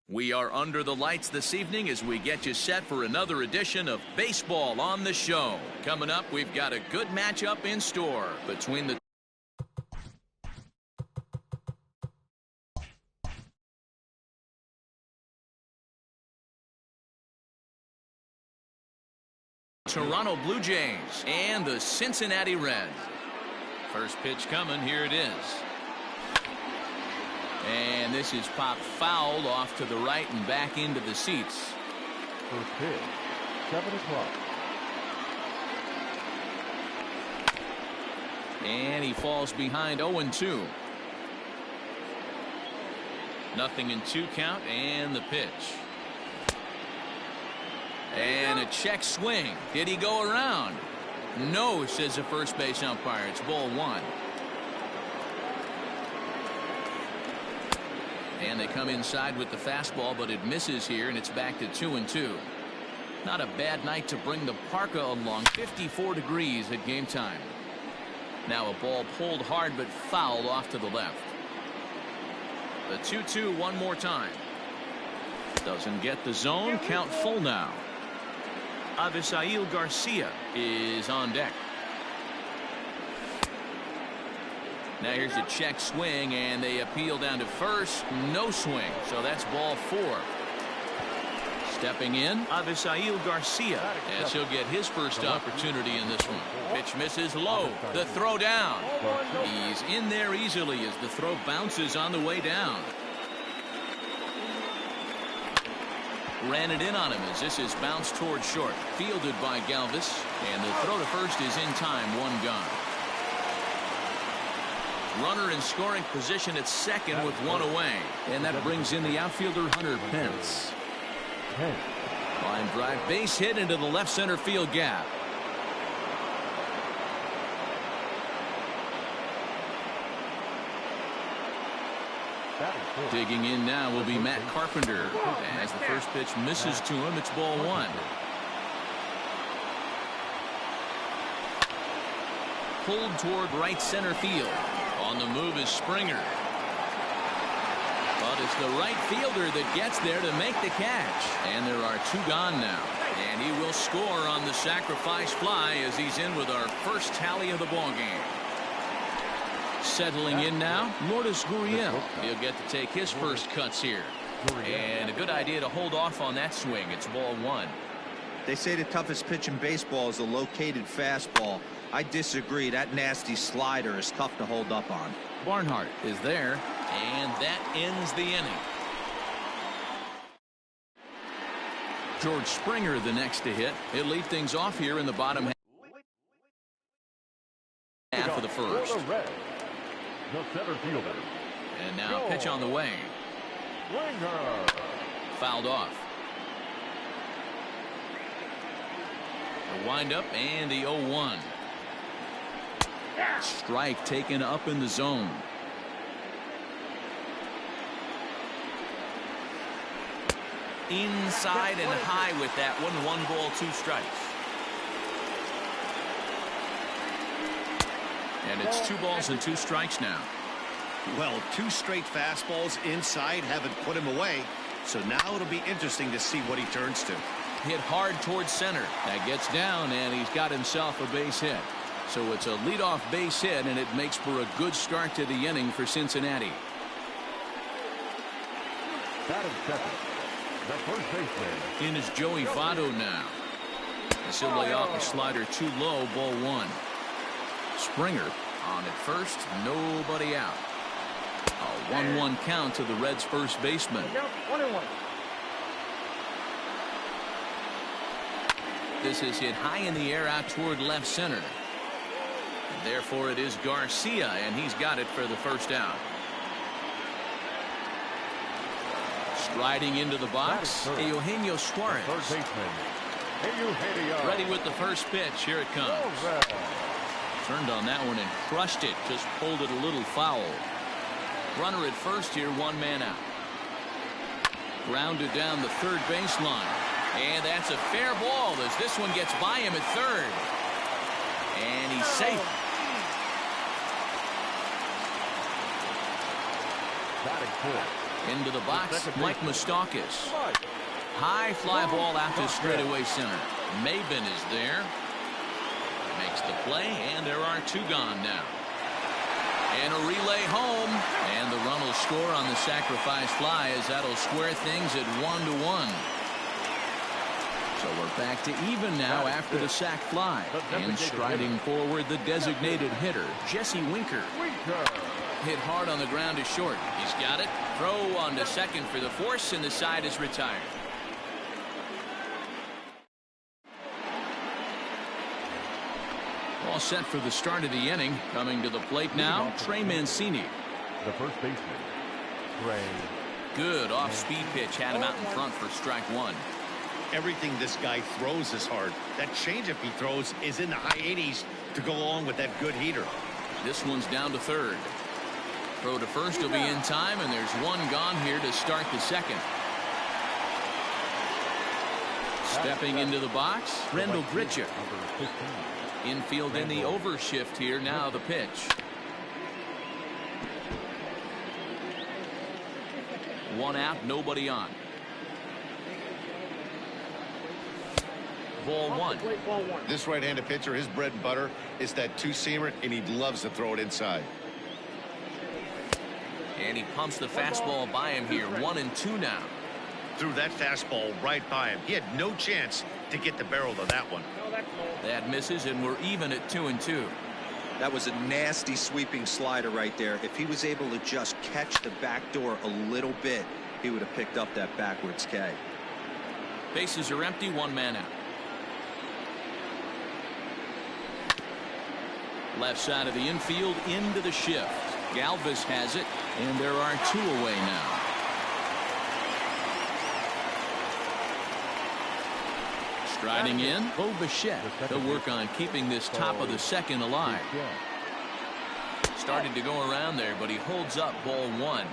We are under the lights this evening as we get you set for another edition of Baseball on the Show. Coming up, we've got a good matchup in store between the Toronto Blue Jays and the Cincinnati Reds. First pitch coming, here it is. And this is popped fouled off to the right and back into the seats. First pitch, 7 o'clock. And he falls behind 0-2. Nothing in 2 count, and the pitch. And a check swing. Did he go around? No, says the first base umpire. It's ball 1. And they come inside with the fastball, but it misses here, and it's back to 2-2. Not a bad night to bring the parka along. 54 degrees at game time. Now a ball pulled hard but fouled off to the left. The 2-2 one more time. Doesn't get the zone. Count full now. Avisail Garcia is on deck. Now here's a check swing, and they appeal down to first. No swing, so that's ball 4. Stepping in, Avisail Garcia, as he'll get his first opportunity in this one. Pitch misses low. The throw down. He's in there easily as the throw bounces on the way down. Ran it in on him as this is bounced towards short. Fielded by Galvis, and the throw to first is in time. 1 gone. Runner in scoring position at second with 1 away. And that brings in the outfielder Hunter Pence. Line drive, base hit into the left center field gap. Digging in now will be Matt Carpenter. As the first pitch misses to him, it's ball 1. Pulled toward right center field. On the move is Springer. But it's the right fielder that gets there to make the catch. And there are 2 gone now. And he will score on the sacrifice fly as he's in with our first tally of the ballgame. Settling in now, Lourdes Gurriel. He'll get to take his first cuts here. And a good idea to hold off on that swing. It's ball 1. They say the toughest pitch in baseball is a located fastball. I disagree. That nasty slider is tough to hold up on. Barnhart is there, and that ends the inning. George Springer the next to hit. He'll lead things off here in the bottom half of the first. The center fielder. And now pitch on the way. Fouled off. The windup and the 0-1. Strike taken up in the zone. Inside and high with that one. 1 ball, 2 strikes. And it's 2 balls and 2 strikes now. Well, 2 straight fastballs inside haven't put him away. So now it'll be interesting to see what he turns to. Hit hard towards center. That gets down, and he's got himself a base hit. So it's a leadoff base hit, and it makes for a good start to the inning for Cincinnati. Batting second, the first baseman. In is Joey Votto now. He'll lay off a slider too low. Ball 1. Springer on at first. Nobody out. A 1-1 count to the Reds' first baseman. 1-1. This is hit high in the air out toward left center. Therefore, it is Garcia, and he's got it for the first out. Striding into the box, Eugenio Suarez. Third baseman. Ready with the first pitch. Here it comes. Turned on that one and crushed it. Just pulled it a little foul. Runner at first here, 1 man out. Grounded down the third baseline. And that's a fair ball as this one gets by him at third. And he's safe. Batting 4th, Into the box, Mike Moustakas. High fly ball out to straightaway center. Maben is there. Makes the play, and there are two gone now. And a relay home, and the run will score on the sacrifice fly as that'll square things at 1-1. So we're back to even now after the sac fly. And striding forward, the designated hitter, Jesse Winker. Hit hard on the ground to short. He's got it. Throw on to second for the force, and the side is retired. All set for the start of the inning. Coming to the plate now, Trey Mancini. The first baseman, Trey. Good off-speed pitch had him out in front for strike one. Everything this guy throws is hard. That changeup he throws is in the high 80s to go along with that good heater. This one's down to third. Throw to first will be in time, and there's one gone here to start the second. Stepping into the box, Rendell Grichuk. Infield in the overshift here. Now the pitch. One out, nobody on. Ball one. This right-handed pitcher, his bread and butter is that two-seamer, and he loves to throw it inside. And he pumps the fastball by him here. 1-2 now. Threw that fastball right by him. He had no chance to get the barrel of that one. That misses, and we're even at 2-2. That was a nasty sweeping slider right there. If he was able to just catch the back door a little bit, he would have picked up that backwards K. Bases are empty, one man out. Left side of the infield into the shift. Galvis has it, and there are two away now. Striding in, Bo Bichette. He'll work on keeping this top of the second alive. Started to go around there, but he holds up ball one.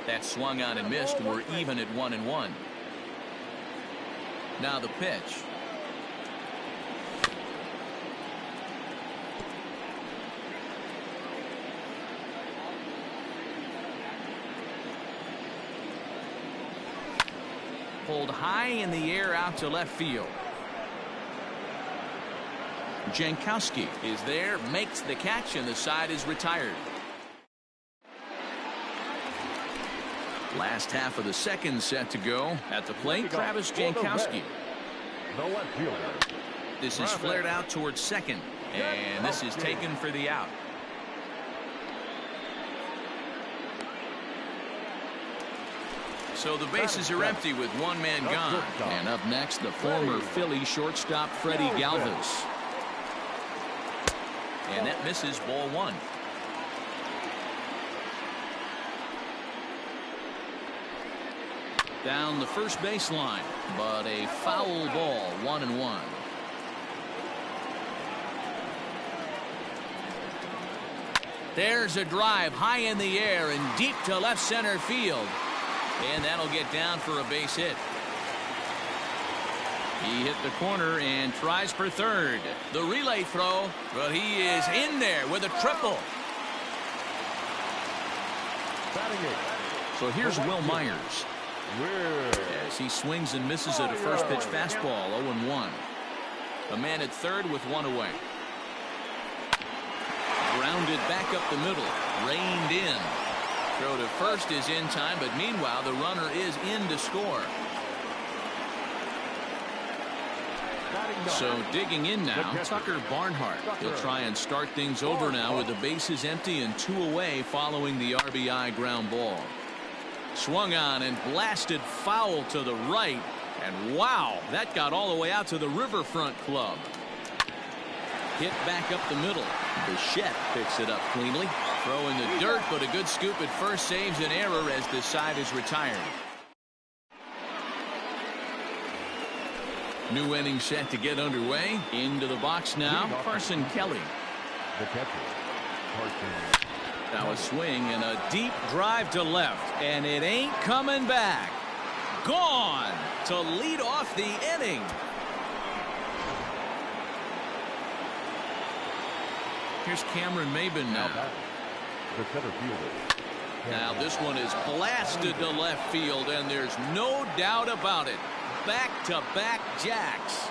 That swung on and missed. We're even at 1-1. Now the pitch. Pulled high in the air out to left field. Jankowski is there, makes the catch, and the side is retired. Last half of the second set to go. At the plate, Travis Jankowski. The left fielder. This is flared out towards second, and this is taken for the out. So the bases are empty with one man gone. And up next, the former Philly shortstop Freddie Galvis. And that misses ball one. Down the first baseline, but a foul ball, 1-1. There's a drive high in the air and deep to left center field. And that'll get down for a base hit. He hit the corner and tries for third. The relay throw, but he is in there with a triple. So here's Will Myers. As he swings and misses at a first pitch fastball, 0-1. A man at third with one away. Grounded back up the middle, reined in. Throw to first is in time, but meanwhile the runner is in to score. So digging in now, Tucker Barnhart. He'll try and start things over now with the bases empty and two away following the RBI ground ball. Swung on and blasted foul to the right, and wow, that got all the way out to the Riverfront Club. Hit back up the middle. Bichette picks it up cleanly. Throw in the dirt, but a good scoop at first saves an error as the side is retired. New inning set to get underway. Into the box now, Carson Kelly. The catcher, Carson. Now a swing and a deep drive to left, and it ain't coming back. Gone to lead off the inning. Here's Cameron Maben now. The center fielder. Now this one is blasted to left field, and there's no doubt about it. Back-to-back jacks.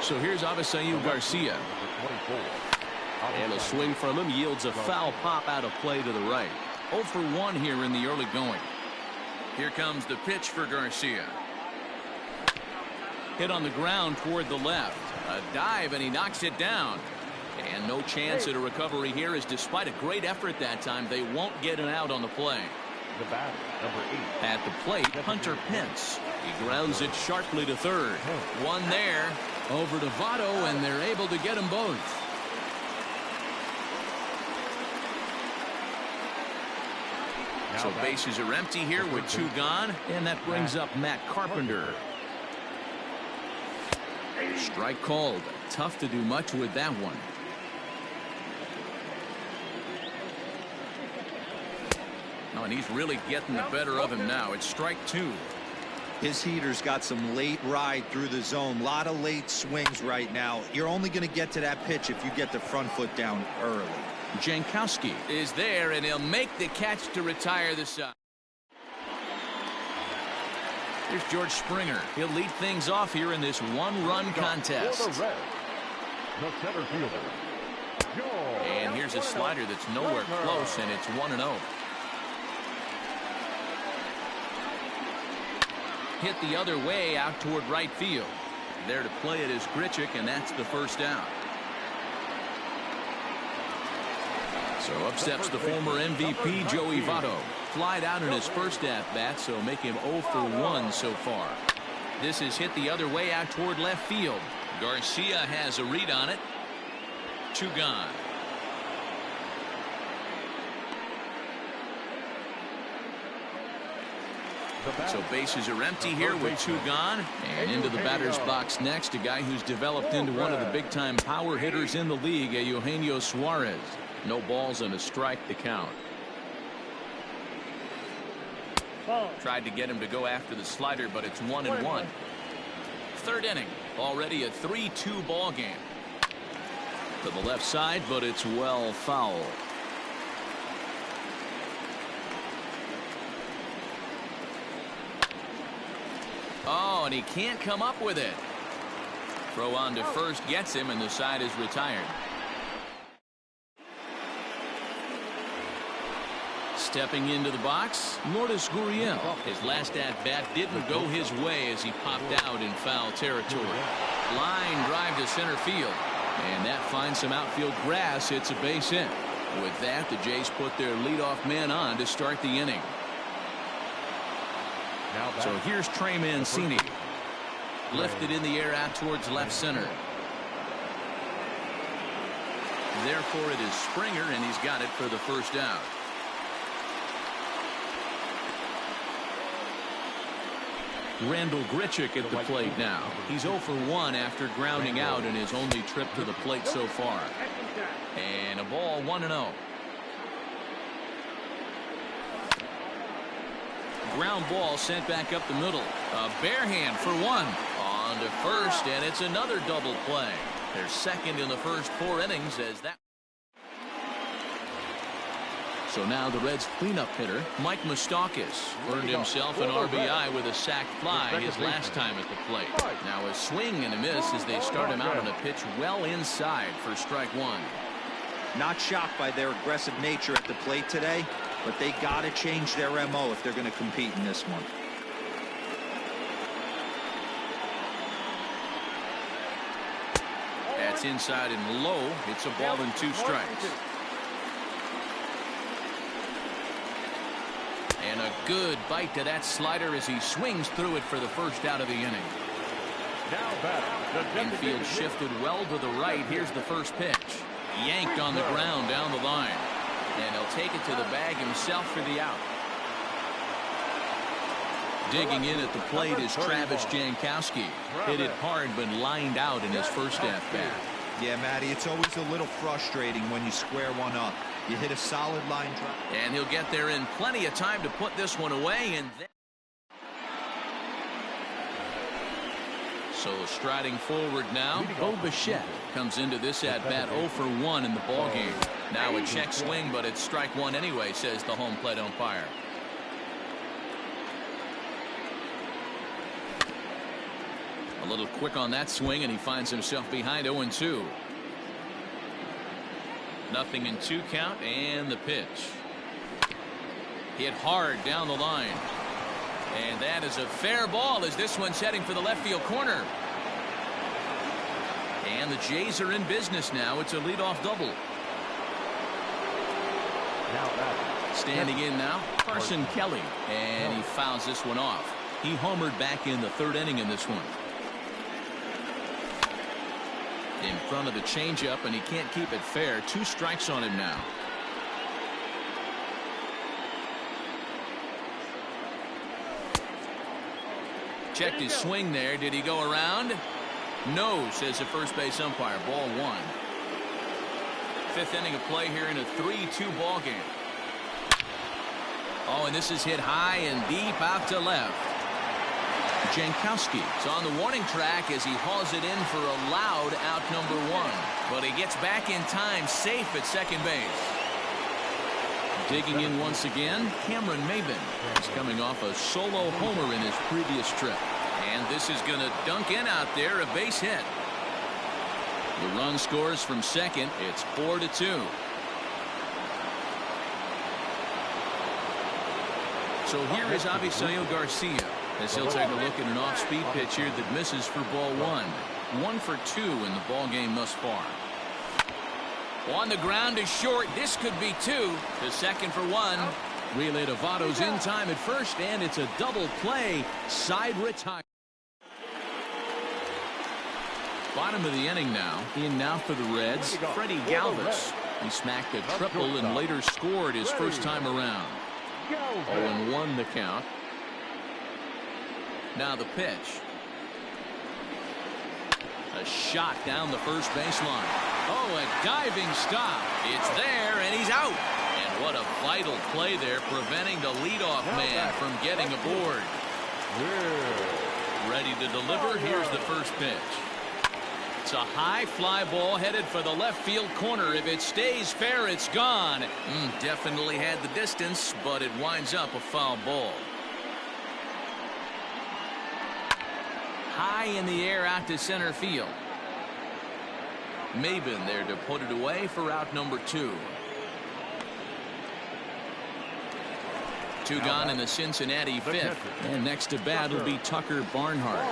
So here's Avisail Garcia. And a swing from him yields a foul pop out of play to the right. 0 for 1 here in the early going. Here comes the pitch for Garcia. Hit on the ground toward the left. A dive, and he knocks it down. And no chance at a recovery here, as despite a great effort that time, they won't get an out on the play. The batter, number 8. At the plate, Hunter Pence. He grounds it sharply to third. One there. Over to Votto, and they're able to get them both. So bases are empty here with 2 gone, and that brings up Matt Carpenter. Strike called. Tough to do much with that one. Oh, and he's really getting the better of him now. It's strike 2. His heater's got some late ride through the zone. A lot of late swings right now. You're only going to get to that pitch if you get the front foot down early. Jankowski is there, and he'll make the catch to retire the side. Here's George Springer. He'll lead things off here in this one-run contest. For the Reds, the center fielder. And here's a slider that's nowhere close, and it's 1-0. Hit the other way out toward right field. There to play it is Grichuk, and that's the first out. So up steps the former MVP Joey Votto. Flied out in his first at-bat, so make him 0 for 1 so far. This is hit the other way out toward left field. Garcia has a read on it. 2 gone. So bases are empty here with 2 gone. And into the batter's box next, a guy who's developed into one of the big-time power hitters in the league, Eugenio Suarez. No balls and a strike to count. Tried to get him to go after the slider, but it's 1-1. Third inning. Already a 3-2 ball game. To the left side, but it's well foul. Oh, and he can't come up with it. Throw on to first gets him, and the side is retired. Stepping into the box, Lourdes Gurriel. His last at-bat didn't go his way as he popped out in foul territory. Line drive to center field. And that finds some outfield grass. It's a base hit. With that, the Jays put their leadoff man on to start the inning. So here's Trey Mancini. Lifted in the air out towards left center. Therefore, it is Springer, and he's got it for the first out. Randall Grichuk at the plate now. He's 0 for 1 after grounding out in his only trip to the plate so far. And a ball, 1-0. Ground ball sent back up the middle. A bare hand for 1. On to first, and it's another double play. They're second in the first 4 innings as that. So now the Reds cleanup hitter, Mike Moustakas, earned himself an RBI with a sac fly his last time at the plate. Now a swing and a miss as they start him out on a pitch well inside for strike 1. Not shocked by their aggressive nature at the plate today, but they got to change their MO if they're going to compete in this one. That's inside and low. It's a ball and 2 strikes. And a good bite to that slider as he swings through it for the first out of the inning. Infield shifted well to the right. Here's the first pitch. Yanked on the ground down the line. And he'll take it to the bag himself for the out. Digging in at the plate is Travis Jankowski. Hit it hard but lined out in his first at-bat. Yeah, Matty, it's always a little frustrating when you square one up. You hit a solid line drive. And he'll get there in plenty of time to put this one away. And then So striding forward now, Bo Bichette comes into this at-bat 0 for 1 in the ballgame. Now a check swing, but it's strike one anyway, says the home plate umpire. A little quick on that swing, and he finds himself behind 0-2. Nothing in 2 count, and the pitch. Hit hard down the line. And that is a fair ball as this one's heading for the left field corner. And the Jays are in business now. It's a leadoff double. Standing in now, Carson Kelly. And he fouls this one off. He homered back in the 3rd inning in this one. In front of the changeup, and he can't keep it fair. 2 strikes on him now. Checked his swing there. Did he go around? No, says the first base umpire. Ball 1. 5th inning of play here in a 3-2 ball game. Oh, and this is hit high and deep out to left. Jankowski is on the warning track as he hauls it in for a loud out number 1. But he gets back in time, safe at second base. Digging in once again, Cameron Maybin is coming off a solo homer in his previous trip. And this is going to dunk in out there, a base hit. The run scores from second. It's 4-2. So here is Avisail Garcia as he'll take a look at an off-speed pitch here that misses for ball 1. 1 for 2 in the ball game thus far. On the ground is short. This could be 2. To second for 1. Relay to Votto's in time at first, and it's a double play. Side retire. Bottom of the inning now. In now for the Reds, Freddie Galvis. He smacked a triple and later scored his first time around. 0-1 the count. Now the pitch. A shot down the first baseline. Oh, a diving stop. It's there, and he's out. And what a vital play there, preventing the leadoff man from getting aboard. Ready to deliver. Here's the first pitch. It's a high fly ball headed for the left field corner. If it stays fair, it's gone. Definitely had the distance, but it winds up a foul ball. High in the air out to center field. Maybin there to put it away for out number 2. 2 gone in the Cincinnati 5th. And next to bat will be Tucker Barnhart.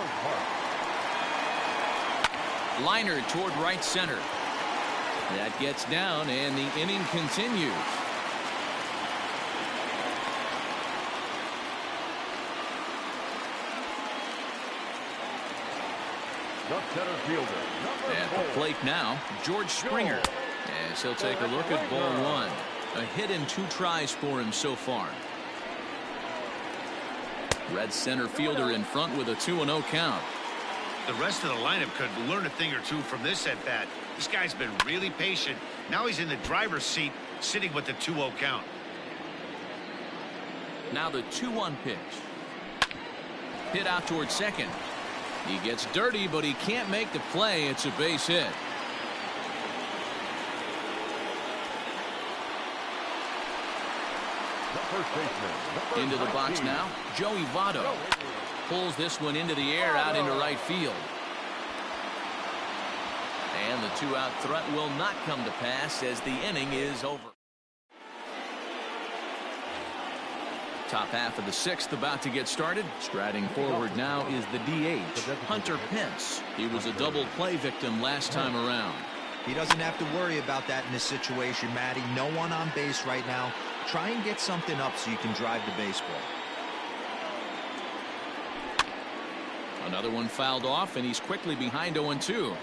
Liner toward right center. That gets down, and the inning continues. Center fielder, at the plate now, George Springer, as he'll take a look at ball 1. A hit and 2 tries for him so far. Red center fielder in front with a 2-0 count. The rest of the lineup could learn a thing or 2 from this at bat. This guy's been really patient. Now he's in the driver's seat, sitting with the 2-0 count. Now the 2-1 pitch. Hit out towards second. He gets dirty, but he can't make the play. It's a base hit. Into the box now, Joey Votto pulls this one into the air out into right field. And the 2-out threat will not come to pass as the inning is over. Top half of the 6th about to get started. Striding forward now is the DH, Hunter Pence. He was a double play victim last time around. He doesn't have to worry about that in this situation, Matty. No one on base right now. Try and get something up so you can drive the baseball. Another one fouled off, and he's quickly behind 0-2.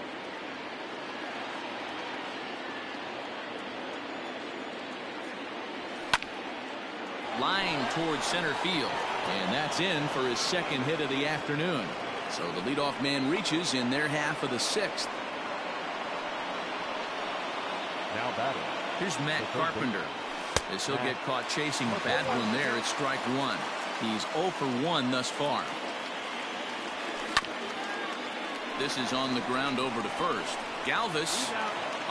Line towards center field, and that's in for his second hit of the afternoon. So the leadoff man reaches in their half of the 6th. Now batting. Here's Matt Carpenter as he'll get caught chasing a bad one there at strike 1. He's 0 for 1 thus far. This is on the ground over to first. Galvis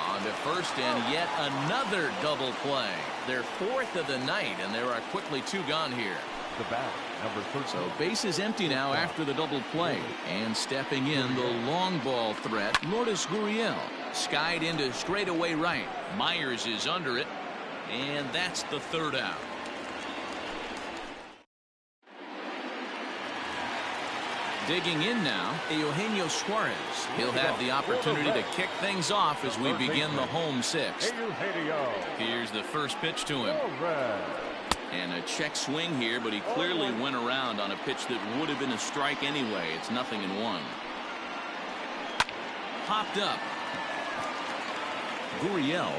on to first, and yet another double play. Their fourth of the night, and there are quickly two gone here. The bat, number 13. So base is empty now after the double play. And stepping in, the long ball threat, Lourdes Gurriel. Skied into straightaway right. Myers is under it, and that's the third out. Digging in now, Eugenio Suarez. He'll have the opportunity to kick things off as we begin the home sixth. Here's the first pitch to him. And a check swing here, but he clearly went around on a pitch that would have been a strike anyway. It's 0-1. Popped up. Gurriel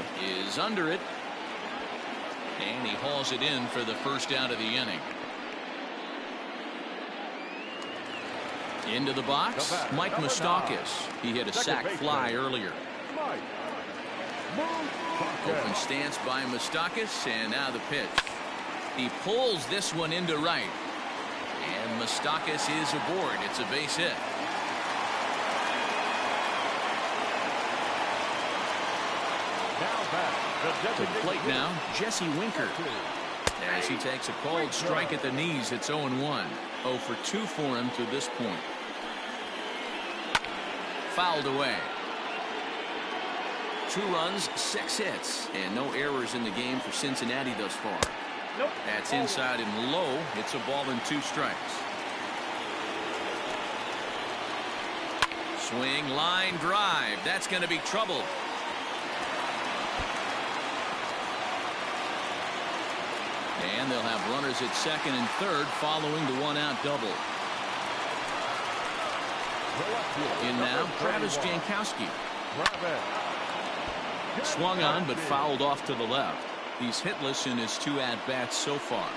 is under it. And he hauls it in for the first out of the inning. Into the box, Mike Moustakas. He hit a sac fly earlier. Open stance by Moustakas, and now the pitch. He pulls this one into right. And Moustakas is aboard. It's a base hit. To the plate now, Jesse Winker. As he takes a called strike at the knees, it's 0-1. 0 for 2 for him to this point. Fouled away. 2 runs, 6 hits, and no errors in the game for Cincinnati thus far. That's inside and low. It's a ball and 2 strikes. Swing, line drive. That's going to be trouble. And they'll have runners at second and third following the 1-out double. In now, Travis Jankowski. Swung on but fouled off to the left. He's hitless in his 2 at-bats so far.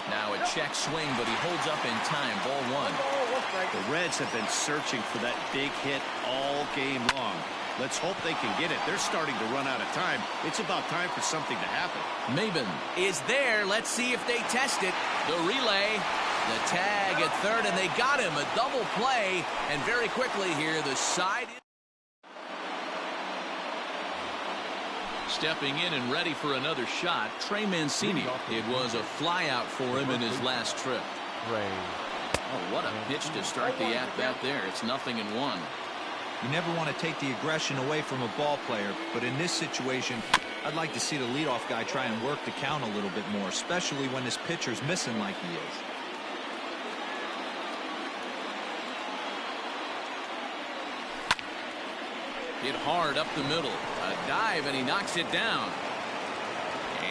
Now a check swing, but he holds up in time. Ball 1. The Reds have been searching for that big hit all game long. Let's hope they can get it. They're starting to run out of time. It's about time for something to happen. Maben is there. Let's see if they test it. The relay, the tag at third, and they got him. A double play, and very quickly here, the side. Stepping in and ready for another shot, Trey Mancini. It was a flyout for him in his last trip. Oh, what a pitch to start the at-bat there. It's 0-1. You never want to take the aggression away from a ball player, but in this situation, I'd like to see the leadoff guy try and work the count a little bit more, especially when this pitcher's missing like he is. Hit hard up the middle. A dive, and he knocks it down.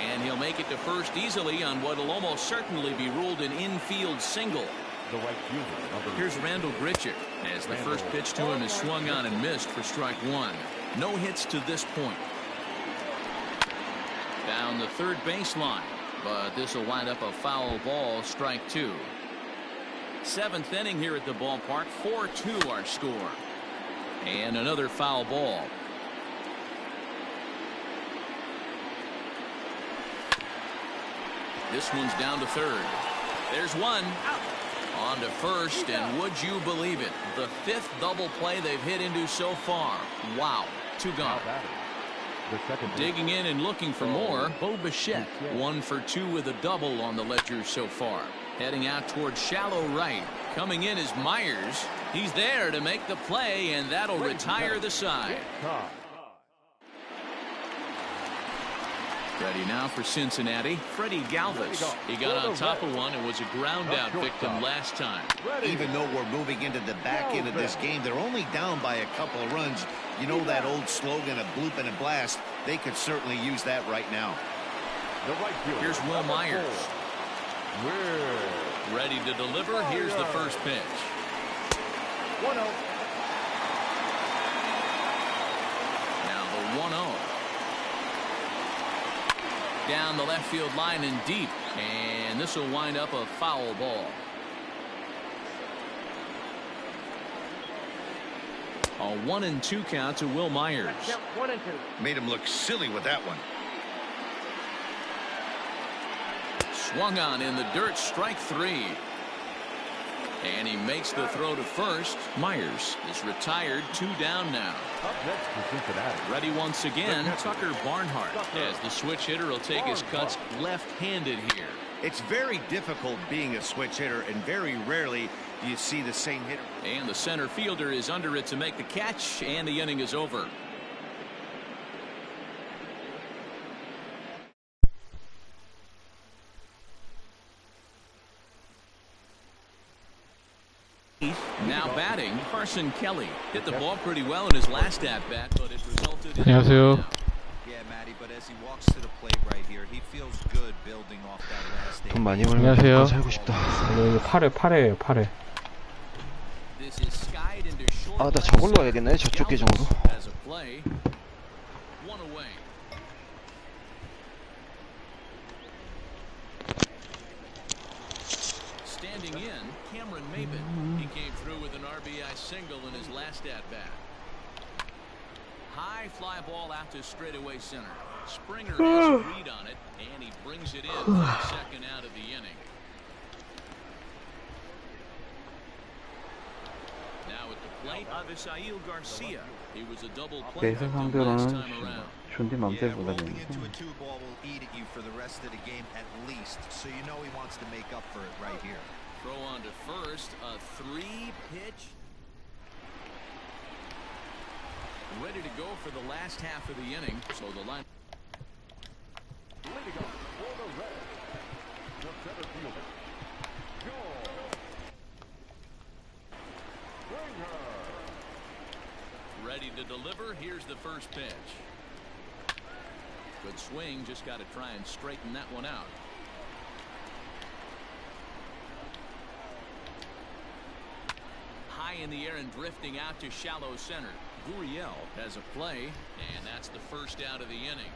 And he'll make it to first easily on what will almost certainly be ruled an infield single. Here's Randall Grichuk as the first pitch to him is swung on and missed for strike 1. No hits to this point. Down the third baseline, but this will wind up a foul ball, strike 2. 7th inning here at the ballpark. 4-2 our score. And another foul ball. This one's down to third. There's one. On to first, and would you believe it? The 5th double play they've hit into so far. Wow. 2 gone. Digging in and looking for more, Bo Bichette. 1 for 2 with a double on the ledger so far. Heading out towards shallow right. Coming in is Myers. He's there to make the play, and that'll retire the side. Ready now for Cincinnati, Freddie Galvis. He got on top of one and was a ground out victim last time. Even though we're moving into the back end of this game, they're only down by a couple of runs. You know that old slogan of bloop and a blast? They could certainly use that right now. Here's Will Myers. Ready to deliver. Here's the first pitch. 1-0. Now the 1-0. Down the left field line and deep, and this will wind up a foul ball. A 1-2 count to Will Myers. 1-2. Made him look silly with that one. Swung on in the dirt, strike 3. And he makes the throw to first. Myers is retired, 2 down now. Up next for Cincinnati. Ready once again, Tucker Barnhart, as the switch hitter will take his cuts left-handed here. It's very difficult being a switch hitter, and very rarely do you see the same hitter. And the center fielder is under it to make the catch, and the inning is over. Now batting, Carson Kelly hit the ball pretty well in his last at-bat, but it resulted in 안녕하세요. Yeah, Matty, but as he walks to the plate right here, he feels good building off that last 돈 많이 day. 벌면 안녕하세요. 더 살고 싶다. 여기 8회예요, 8회. This is skied into short 아, 나 left 저걸로 center. 해야겠네. 저쪽 계정으로. As a play, one away. Standing in, Cameron Maben. He came through with an RBI single in his last at-bat. High fly ball out to straightaway center. Springer has a read on it, and he brings it in for the second out of the inning. Now at the plate, Avisail Garcia. He was a double play 그래서 victim last 상대로는 time around. 존디 Yeah, 맘대로보다 rolling 되는데. into a 2-ball will eat at you for the rest of the game at least, so you know he wants to make up for it right here. Throw on to first, a 3-pitch. Ready to go for the last half of the inning, so the line. Leading off for the Reds, the center fielder, George Springer. Ready to deliver. Here's the first pitch. Good swing. Just got to try and straighten that one out. High in the air and drifting out to shallow center. Gurriel has a play, and that's the first out of the inning.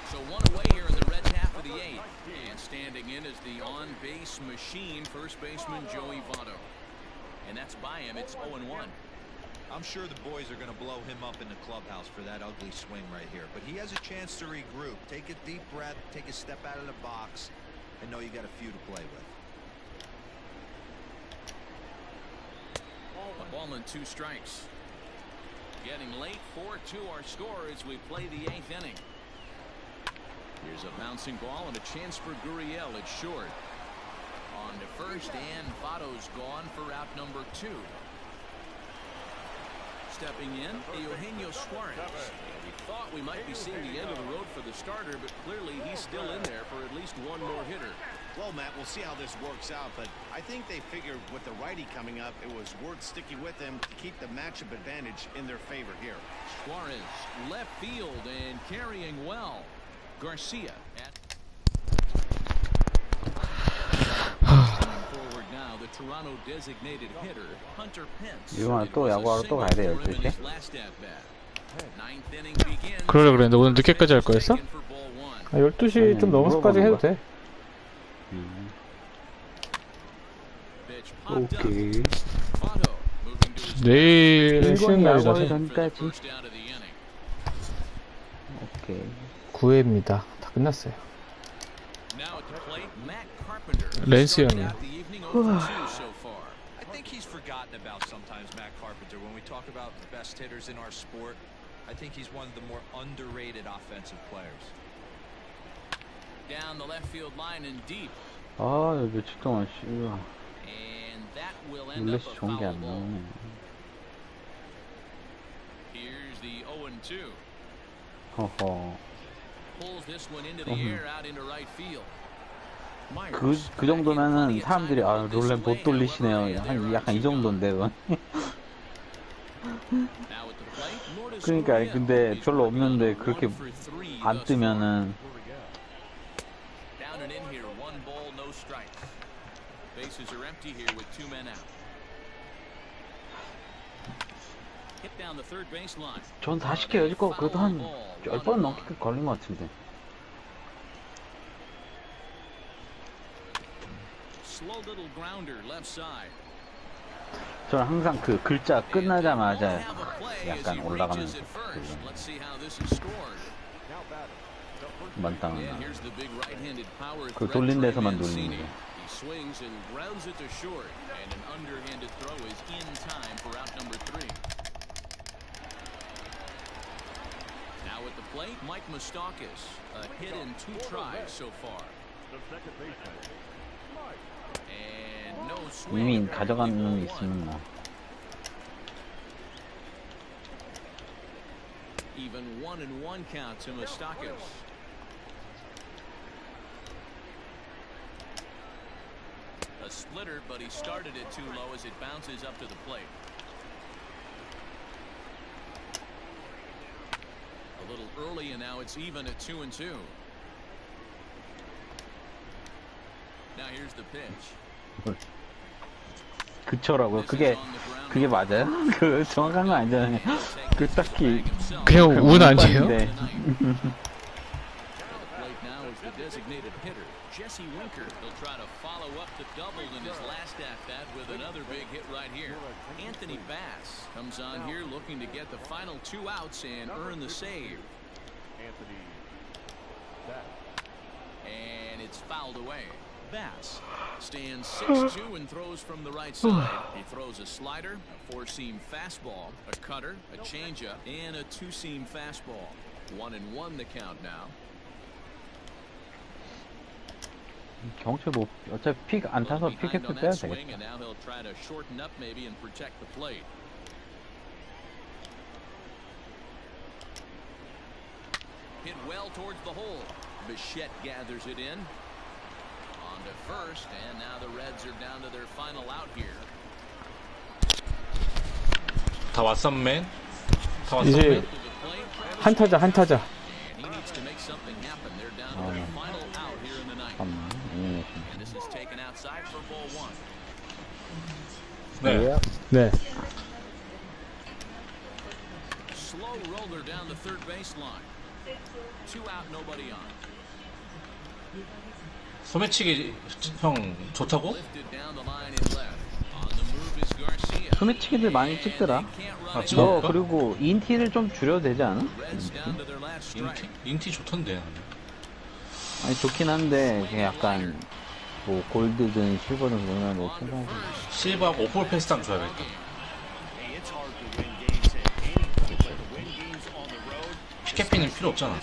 So one away here in the Reds' half of the 8th. And standing in is the on-base machine, first baseman Joey Votto. And that's by him. It's 0-1. I'm sure the boys are going to blow him up in the clubhouse for that ugly swing right here, but he has a chance to regroup. Take a deep breath, take a step out of the box, and know you got a few to play with. A ball and 2 strikes. Getting late, 4-2 our score as we play the 8th inning. Here's a bouncing ball and a chance for Gurriel at short. On to first, and Votto's gone for out number 2. Stepping in, Eugenio Suarez. We thought we might be seeing the end of the road for the starter, but clearly he's still in there for at least one more hitter. Well, Matt, we'll see how this works out, but I think they figured with the righty coming up, it was worth sticking with him to keep the matchup advantage in their favor here. Suarez, left field, and carrying well. Garcia at forward now, the Toronto designated hitter, Hunter Pence. 이번에 또 야구하러 또 가야 돼요, 이렇게? 그러려 그랬는데 오늘 늦게까지 할 거였어? 아, 12시 좀 넘어서까지 해도 돼. 오케이. 내일 쉬는 날이라서 전까지. 오케이. 9회입니다. 다 끝났어요. 랜스 형이요. I think he's forgotten about sometimes Matt Carpenter when we talk about the best hitters in our sport. I think he's one of the more underrated offensive players. Down the left field line and deep. 아, 며칠 동안 씨발. And that will end up 물레시 a 좋은 게 foul 안 ball. 나오네. Here's the 0-2. 허허. Pulls this one into the air out into right field. 그 정도면은 사람들이 아 롤렘 못 돌리시네요. 한 약간 이 정도인데. 그러니까 근데 별로 없는데 그렇게 안 뜨면은. Down and in here, 1 ball, no strikes. Bases are empty here with 2 men out. Hit down the third baseline. 전 40개 여질 거 그래도 한 10번 넘게 걸린 것 같은데. Slow little grounder left side. 저는 항상 그 글자 끝나자마자 약간 올라가는 그 Let's see how this is scored. 만땅. And here's the big right-handed power 그 threat 돌린 for 데서만 Mancini. 돌리는 거. He swings and grounds it to short, and an underhanded throw is in time for out number 3. Now at the plate, Mike Moustakas, a hit in 2 tries so far. The second baseman, Mike. And no swing. 이미 가져간 놈이 있으면 뭐. Even 1-1 count to Moustakas. A splitter, but he started it too low as it bounces up to the plate. A little early, and now it's even at 2-2. Now here's the pitch. 그쳐라고요. 그게 맞아요? 그 정확한 건 아니잖아요. 그 딱히 그냥 운 아니에요? 네. Right now is the designated hitter, Jesse Winker. He'll try to follow up the double in his last at-bat with another big hit right here. Anthony Bass comes on here looking to get the final 2 outs and earn the save. Anthony Bass. And it's fouled away. Bass stands 6'2" and throws from the right side. He throws a slider, a 4-seam fastball, a cutter, a changeup, and a 2-seam fastball. 1-1 the count now. 경체 뭐 어차피 픽 안 타서 피켓도 떼야 되겠다. And now he'll try to shorten up maybe and protect the plate. Hit well towards the hole. Bichette gathers it in. On to first, and now the Reds are down to their final out here. 다 왔었맨. 다 이제 왔었맨. 한타자 And he needs to make something happen. They're down to their final out here in the ninth. 잠깐만. And this is taken outside for ball 1. 네. 네. Slow roller down the third baseline. 2 out, nobody on. 소매치기 형 좋다고? Lifted down the line and left. On the move is Garcia. 소매치기들 많이 찍더라. 아, 너 찍어볼까? 그리고 인티를 좀 줄여도 되지 않아? Reds down to their last strike. 인티 좋던데. 아니 좋긴 한데 그게 약간 뭐 골드든 실버든 그러나 뭐 생각하지. 실버하고 오폴 패스당 줘야겠다. It's hard to win games at any point, but to win games on the road, 피켓핀은 필요 없잖아.